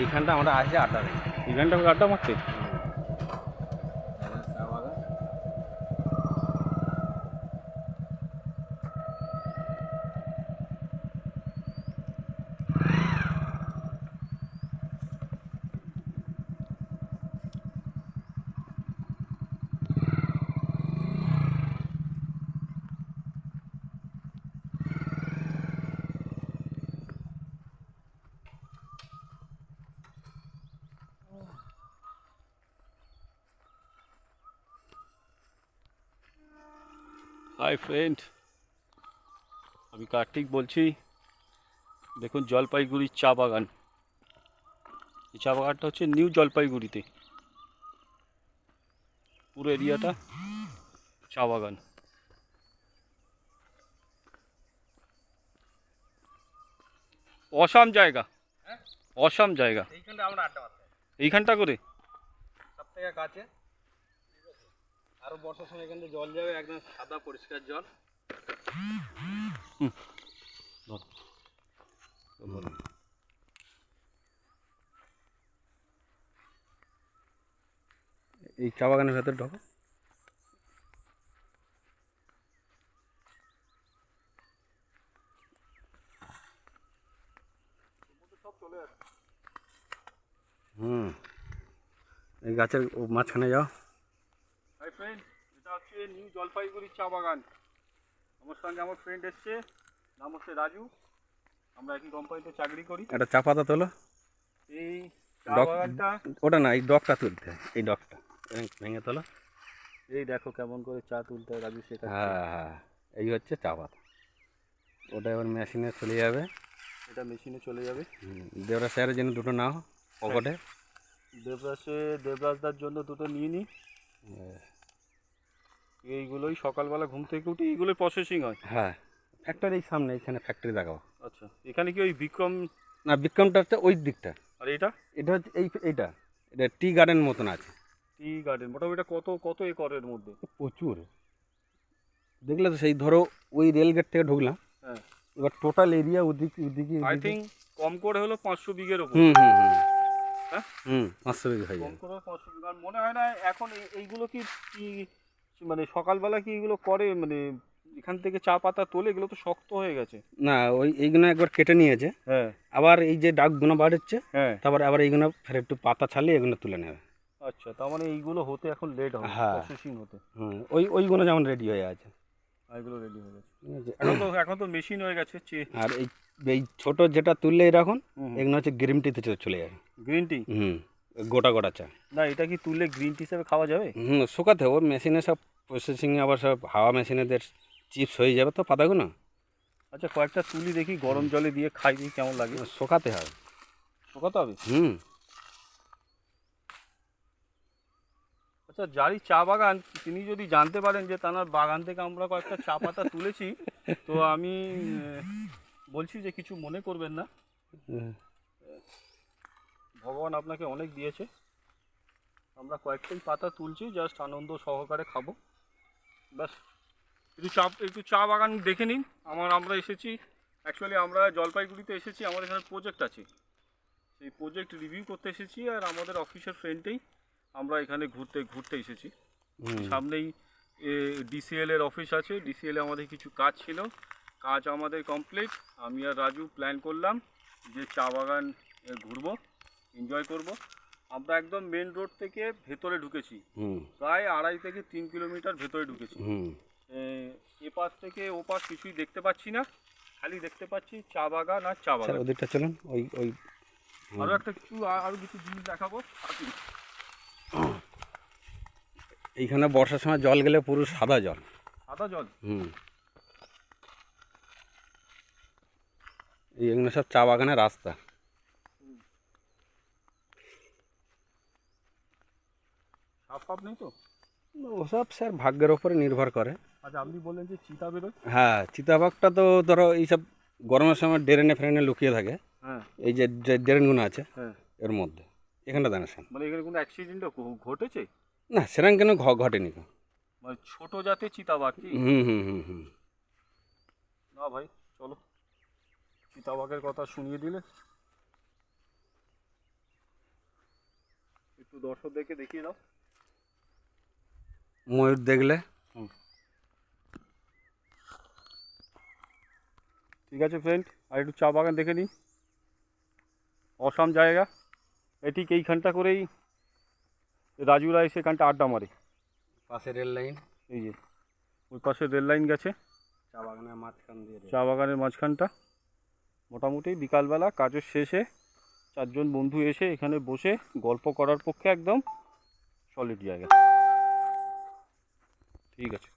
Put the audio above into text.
এইখানটা আমরা আসি আড্ডা দিই। এইখানটা আড্ডা মারতে। চা বাগান। হাই ফ্রেন্ড, আমি কার্তিক বলছি। দেখুন জলপাইগুড়ির চা বাগান। এই চা বাগানটা হচ্ছে নিউ জলপাইগুড়িতে। পুরো এরিয়াটা চা বাগান। অসাম জায়গা, অসাম জায়গা। এইখানটা আমরা আড্ডা মারতে এইখানটা করে সব থেকে কাছে। আরো বর্ষার সময় এখান থেকে জল যাবে, একদম সাদা পরিষ্কার জল। এই চা বাগানের ভেতর ঢোকো। এই গাছের মাঝখানে যাও। হাই ফ্রেন্ড, এটা হচ্ছে নিউ জলপাইগুড়ির চা বাগান। আমার সঙ্গে আমার ফ্রেন্ড এসছে, নাম হচ্ছে রাজু। আমরা একই কোম্পানিতে চাকরি করি। একটা চা পাতা তোলো। এই চা ডগ, বাগানটা, ওটা না, এই ডগটা তুলতে হয়, এই ডগটা ভেঙে তোলো। এই দেখো কেমন করে চা তুলতে হয় রাজু শেখাচ্ছে। হ্যাঁ হ্যাঁ, এই হচ্ছে চা পাতা। ওটা এবার মেশিনে চলে যাবে। এটা মেশিনে চলে যাবে। দেওরা স্যারের জন্য দুটো নাও পকেটে। দেবরাজদার জন্য দুটো নিয়ে নিই। এইগুলোই সকালবেলা ঘুম থেকে উঠে এইগুলোই প্রসেসিং হয়। হ্যাঁ, ফ্যাক্টরির সামনে, এখানে ফ্যাক্টরি দেখাও। আচ্ছা, এখানে কি ওই বিক্রম? না, বিক্রমটা হচ্ছে ওই দিকটা। আর এটা এটা হচ্ছে এইটা এটা টি গার্ডেন মতন আছে। টি গার্ডেন মোটামুটি এটা কত কত একরের মধ্যে? প্রচুর। দেখলে তো, সেই ধরো ওই রেল গেট থেকে ঢুকলাম। হ্যাঁ, এবার টোটাল এরিয়া ওদিকে আই থিঙ্ক কম করে হলো 500 বিঘের ওপর। হুম হুম হুম হ্যাঁ, 500 বিঘা হয়ে কম যাবে। করে 500 বিঘা। আর মনে হয় না এখন এইগুলো কি কি মানে সকালবেলা কি এগুলো করে, মানে এখান থেকে চা পাতা তোলে? এগুলো তো শক্ত হয়ে গেছে। না, এইগুলো একবার কেটে নিয়েছে। হ্যাঁ আবার এই যে ডাকগুলো বার হচ্ছে, হ্যাঁ। তারপরে আবার এইগুলো ফের একটু পাতা ছাড়িয়ে এগুলো তুলে নেবে। আচ্ছা, তার মানে এইগুলো হতে এখন লেট হবে হ্যাঁ। প্রসেসিং হতে। ওইগুলো যেমন রেডি হয়ে আছে। এগুলো রেডি হয়ে গেছে। ঠিক আছে। এখন তো মেশিন হয়ে গেছে। আর এই ছোট যেটা তুললে এরকম, এগুলো হচ্ছে গ্রিন টিতে চলে যাবে। Green tea? গোটা গোটা চা। না, এটা কি তুললে গ্রিন টি হিসেবে খাওয়া যাবে? শুকাতে হবে মেশিনে, সব প্রসেসিংয়ে আবার সব হাওয়া মেশিনেদের চিপস হয়ে যাবে তো পাতাগুলো। আচ্ছা, কয়েকটা তুলি দেখি, গরম জলে দিয়ে খাই দিই কেমন লাগে। শুকাতে হবে। শুকাতে হবে? আচ্ছা, যারই চা বাগান তিনি যদি জানতে পারেন যে তার বাগান থেকে আমরা কয়েকটা চা পাতা তুলেছি, তো আমি বলছি যে কিছু মনে করবেন না। ভগবান আপনাকে অনেক দিয়েছে। আমরা কয়েকটাই পাতা তুলছি, জাস্ট আনন্দ সহকারে খাবো ব্যাস। একটু চা বাগান দেখে নিন। আমরা এসেছি, অ্যাকচুয়ালি আমরা জলপাইগুড়িতে এসেছি, আমাদের এখানে প্রজেক্ট আছে, সেই প্রজেক্ট রিভিউ করতে এসেছি। আর আমাদের অফিসের ফ্রেন্ডেই আমরা এখানে ঘুরতে এসেছি। সামনেই ডিসিএল এর অফিস আছে। ডিসিএল এ আমাদের কিছু কাজ ছিল, কাজ আমাদের কমপ্লিট। আমি আর রাজু প্ল্যান করলাম যে চা বাগান ঘুরবো, এনজয় করব। আমরা একদম মেন রোড থেকে ভেতরে ঢুকেছি, প্রায় 2.5 থেকে 3 কিলোমিটার ভেতরে ঢুকেছি। এ পাশ থেকে ও পাশ কিছুই দেখতে পাচ্ছি না, খালি দেখতে পাচ্ছি চা বাগান আর চা বাগান। ওদিকটা চলুন। আরো কিছু জিনিস দেখাবো। এইখানে বর্ষার সময় জল গেলে পুরো সাদা জল। সাদা জল? এইগুলো সব চা বাগানের রাস্তা। সাপ নেই তো? ওসব স্যার ভাগ্যের ওপরে নির্ভর করে। আচ্ছা, আপনি বললেন যে চিতা বেরোয়? হ্যাঁ, চিতাবাঘটা তো ধরো এইসব গরমের সময় ড্রেনে ফ্রেনে লুকিয়ে থাকে। হ্যাঁ, এই যে ড্রেনগুলো আছে হ্যাঁ, এর মধ্যে, এখানটা দাঁড়ান। মানে এখানে কোনো অ্যাক্সিডেন্টও ঘটেছে? না, সেরকম কেন ঘটেনি। মানে ছোট জাতের চিতাবাঘ কি? হুম। না ভাই, চলো চিতাবাঘের কথা শুনিয়ে দিলে। একটু দর্শকদেরকে দেখিয়ে দাও। ময়ূর দেখলে ঠিক আছে ফ্রেন্ড, আর একটু চা বাগান দেখে নিন। অসাম জায়গা। ঠিক এইখানটা করেই রাজুরা এসে এখানটা আড্ডা মারে। পাশে রেল লাইন, এই যে ওই পাশে রেল লাইন গেছে, চা বাগানের মাঝখান দিয়ে চা বাগানের মাঝখানটা। মোটামুটি বিকালবেলা কাজের শেষে 4 জন বন্ধু এসে এখানে বসে গল্প করার পক্ষে একদম সলিড জায়গা। ঠিক আছে।